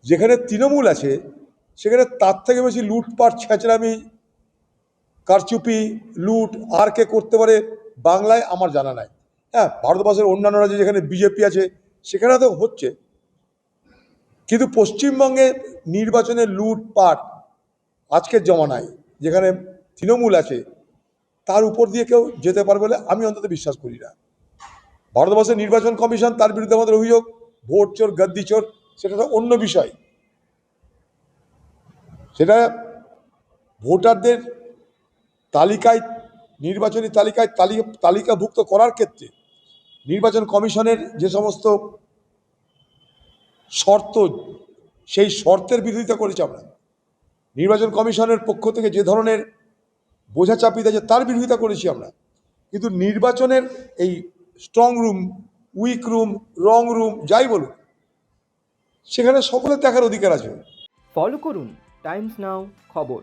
যেখানে তৃণমূল আছে সেখানে তার থেকে বেশি লুটপাট, ছেঁচড়ামি, কারচুপি, লুট আর কে করতে পারে বাংলায় আমার জানা নাই। হ্যাঁ, ভারতবর্ষের অন্যান্য রাজ্যে যেখানে বিজেপি আছে সেখানে তো হচ্ছে, কিন্তু পশ্চিমবঙ্গে নির্বাচনের লুটপাট আজকের জমানায় যেখানে তৃণমূল আছে তার উপর দিয়ে কেউ যেতে পারবে বলে আমি অন্তত বিশ্বাস করি না। ভারতবর্ষের নির্বাচন কমিশন, তার বিরুদ্ধে আমাদের অভিযোগ ভোট চোর, গদ্দি চোর, সেটা তো অন্য বিষয়। সেটা ভোটারদের তালিকায়, নির্বাচনী তালিকায় তালিকাভুক্ত করার ক্ষেত্রে নির্বাচন কমিশনের যে সমস্ত শর্ত, সেই শর্তের বিরোধিতা করেছি আমরা। নির্বাচন কমিশনের পক্ষ থেকে যে ধরনের বোঝা চাপিয়ে দিয়েছে তার বিরোধিতা করেছি আমরা। কিন্তু নির্বাচনের এই স্ট্রং রুম, উইক রুম, রং রুম, যাই বলুন, সেখানে সকলের দেখার অধিকার আছে। ফলো করুন টাইমস নাও খবর।